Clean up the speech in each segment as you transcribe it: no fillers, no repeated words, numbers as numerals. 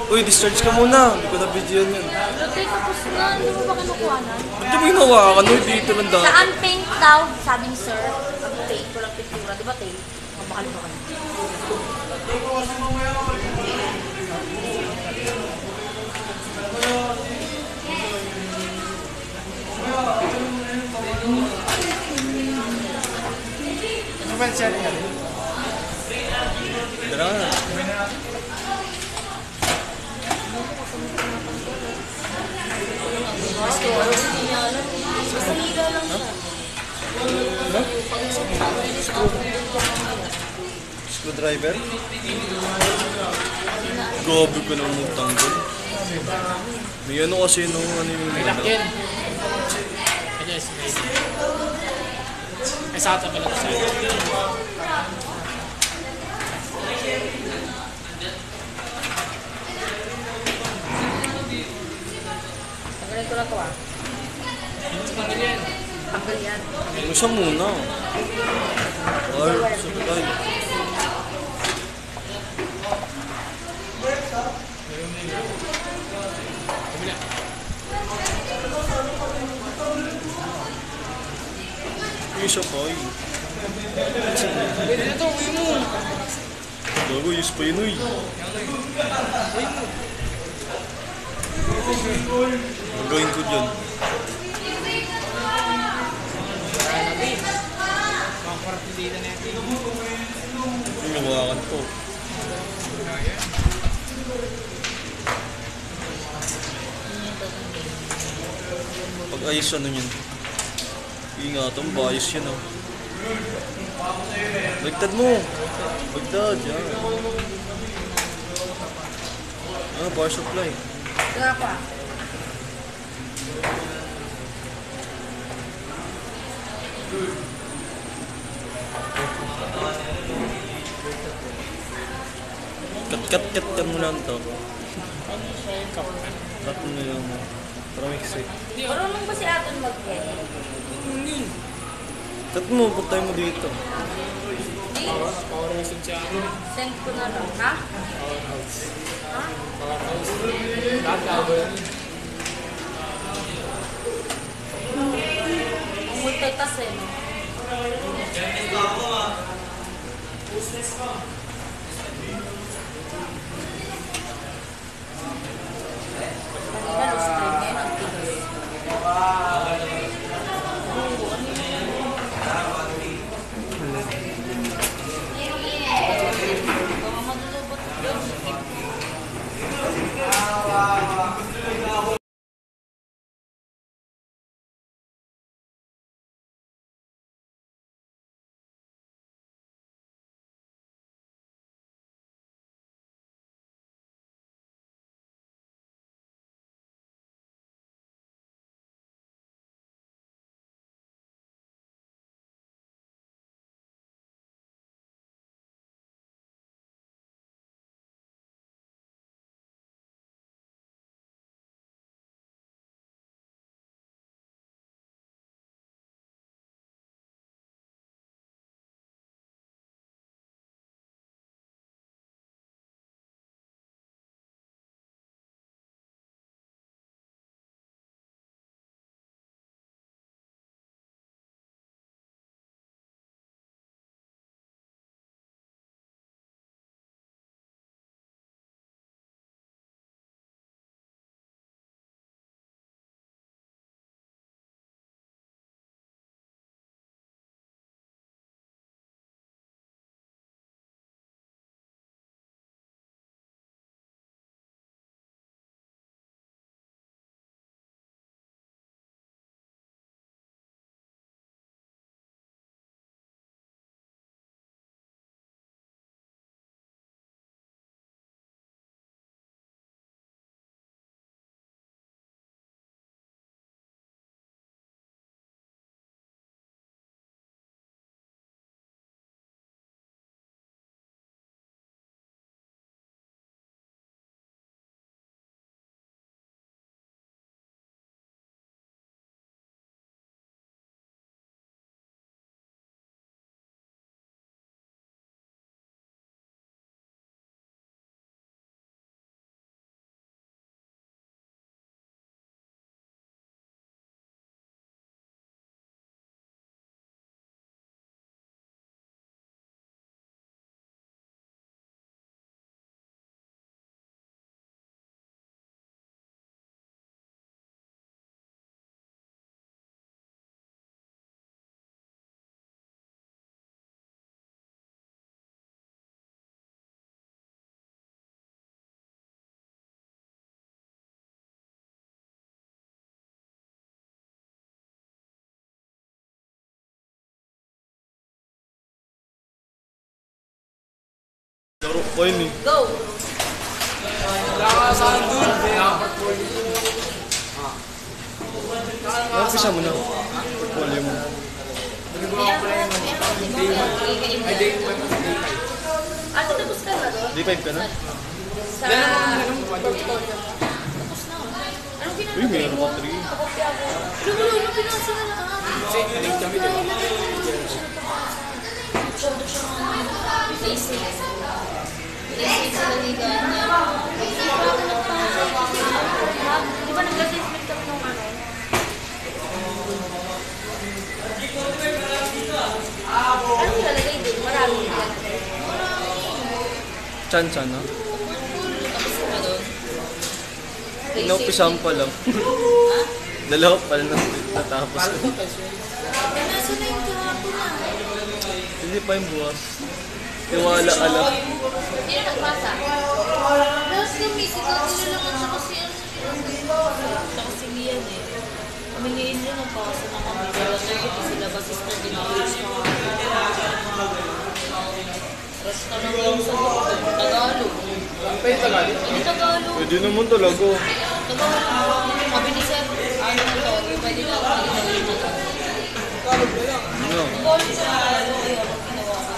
Uy, discharge ka muna. Hindi ko na video yun. Dati tapos na, hindi mo ba kinukuhanan? Ba't di mo hinawakan? Uy, dito lang Sa dati. unpaint daw, sabi ni sir, unpaint, walang pintura. Di ba, Tay? Mabakal ba kayo? Mobile sharing ka rin. Tara na. Hindi niya alam. Sa liga lang siya. Screwdriver? Gobi ko nang magtanggol. May ano kasi nung ano yung... May lock yun. Yes, may. May sata pala sa Tanggalin ko na to ah. tanggal yan. Tanggal yan. Ano siya muna? Ay, sabay. Kabila. Yung isa pa eh. Pwede na to, uwi mo. Gago, use pa yun uy. Ang gawin ko dyan. Pangkarapilita natin. Yung nawakan ko. Pag ayos ano yun. Ingatan, bayos yan oh. Bagtad mo. Bagtad, yan. Power supply. Kaya pa. Kat mo lang to. Ano siya yung kapkan? Kat mo na lang mo. Para mix eh. Marunong ba si Aton mag-edit? Kat mo, putay mo dito. Power house siya. Send ko na lang, ha? Power house. Ha? Power house. Lahat gagawin. Ang multitas eh, no? Laro ko yun eh. Go! Wala ka saan dun. Napisa mo na. Portfolio mo. Ay, day 1 of day 5. Ah, tapos ka na doon? D5 ka na? Sa portfolio mo. Tapos na. Anong Uy, ginagawa meron mo? ka 3. Kapopya ako. Ano, pinasa na lang. Sa inyo din kami, di ba? Masyado siya basic. Basic sa laligaan niya. Di ba nag-assessment kami nung ano? Ano nilalagay din? Marami din yan. Chan-chan na. Tapos na doon. Inaupisahan pa lang. Ha? Dalawa pa lang natapos ko. Nasa na yung kahapon na. Hindi pa yung buwas. Tiwala ka lang. Hindi na nagpasa. Tapos yung musical, nilalangan siya kasi ano. Siya kasi yan eh. Humingiin rin ang pasa na kami. Kaya nagkita sila basista din ako yung rush na lang yung sa Tagalog. Ang pa yung Tagalog. Hindi Tagalog. Pwede naman talaga. Tagalog. Sabi ni Sir, ano na to, pwede na ako Tagalog. Tagalog na lang. Ano? Tagalog siya na ano, ayun, ang ginawa ko.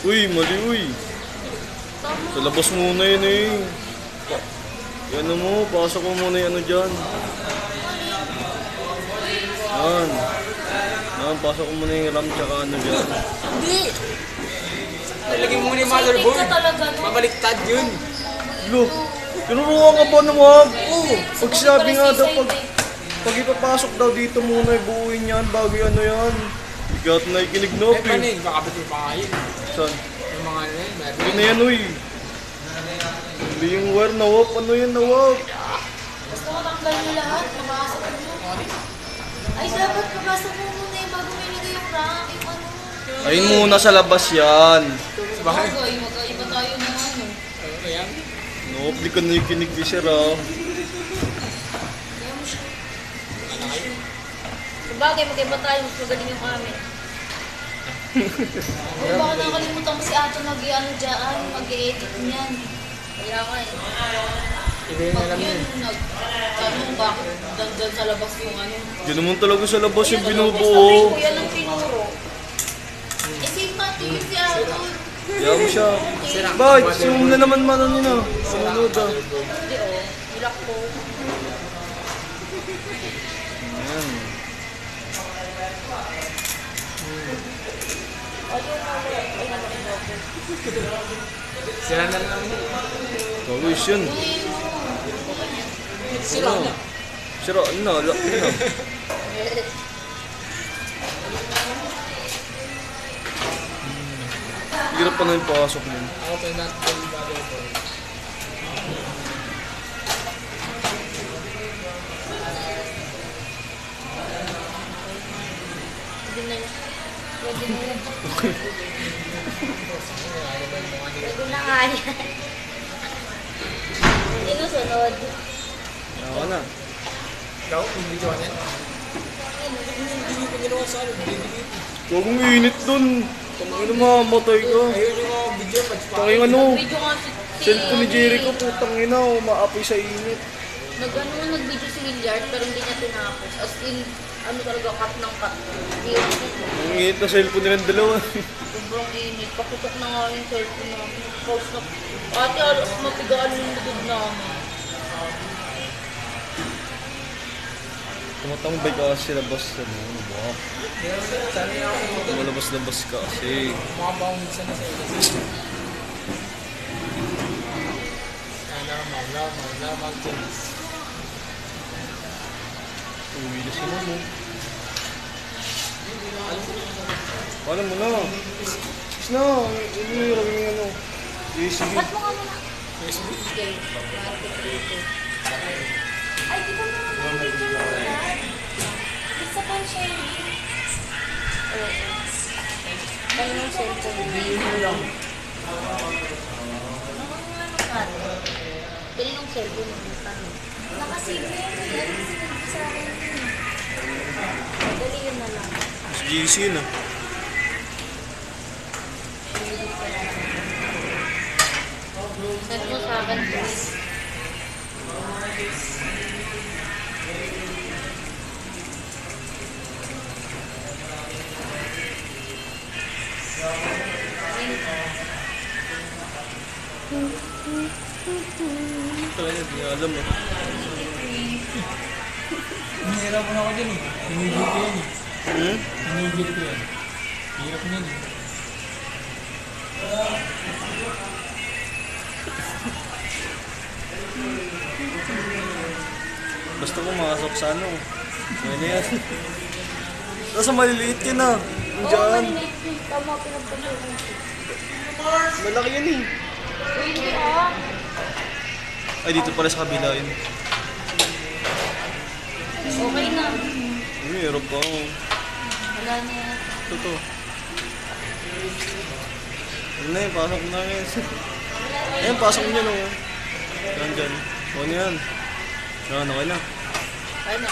Uy, mali uy. Sa labas muna yun eh. Yan mo, pasok mo muna yung ano dyan. Yan. Yan, pasok mo muna yung RAM tsaka ano dyan. Hindi! Nalagay mo muna yung Excited motherboard. ka talaga, no? Mabaliktad yun. Look, tinuruan ka ba na wag? Oo. Pag sabi nga daw, pag ipapasok daw dito muna, ibuuin yan bago yung ano yan. Bigat na ikinig no, Eh, paano yun? Baka ba't yung pangayin? Saan? Yung mga ano yun, meron. Yun na yan, uy. Hindi yung wire na wap. Ano yan na wap? Gusto mo tanggal niyo lahat, mabasag mo. Ay, dapat mabasag mo muna yung bago may lagay yung rank, yung ano. Ayun muna sa labas yan. Bakit? Bagay, magkaiba tayo ng ano. Ano yan? No-upli ka na yung kinig ni Sir ah. Kaya mo siya. Sabagay, magkaiba tayo, mas magaling yung amin. Kung baka nakalimutan mo si Ato nag-ano dyan, mag-edit niyan. Kaya nga eh. Iba yung Pag alam yun, yun. tanong bakit dyan sa labas yung ano. Yun naman talaga sa labas yung Sabi binubuo. ko, yan ang tinuro. Eh, si Pati yung si Ato. Kaya mo siya. Bakit? Zoom na naman man ano na. Sinunod ah. Hindi oh, nilak ko. Ayan. Sira na lang. Kawis yun. Sira na. Sira na. Lock na. Hirap pa na yung pasok mo. Ako pa yung natin yung motherboard. Pwede na yan. Pwede na yan. Pwede na nga yan. Sino sunod? Ako na. Ikaw, kung video yan. Hindi ko ginawa sa akin. Huwag mong init dun. Tangina mamatay ka. Ayun yung mga video, Tangina ano. Video nga Cellphone ni Jericho, putang ina, umaapoy sa init. Nag-video si Williard pero hindi niya tinapos. As in, ano talaga, cut ng cut. Ang init na cellphone nilang dalawa. Sobrang init. Paputok na nga yung cellphone namin. Pause na. Ate, alas mapigaan yung likod namin. Tumatambay ka kasi labas na mo. Ano ba? Sana yung ako Malabas-labas ka kasi. mga baong minsan na sa'yo. Sana, mag-jeans. Uwi na sila mo. Paano mo na? Is na, yun yung laging ano. USB. Ba't mo nga muna? USB. Okay. Ay, di ba naman may video na yan? Isa pa siya yun. Oo. Kaya yung cellphone. Hindi lang. Pili yung cellphone mo. Nakasave na yun. Yan, sinag sa akin. Dali yun na lang. GC na. Send mo sa akin, please. Talaga, di alam eh. Hinihirap mo na ako dyan eh. Hinigil ko yan eh. Hmm? Hinigil ko yan. Hirap niyan eh. Basta pumasok sa ano. Ano yan? Nasa maliliit ka na. Diyan. Tama, pinagpapalito. Malaki yan eh. Hindi ah. Ay, dito pala sa kabila yun. Okay na. Ay, hirap pa ako. Wala na yan. Ito. Ano na yun, pasok na yun. Ayan, pasok niyo no. Yan dyan. O yan. Yan, okay na. Kaya na.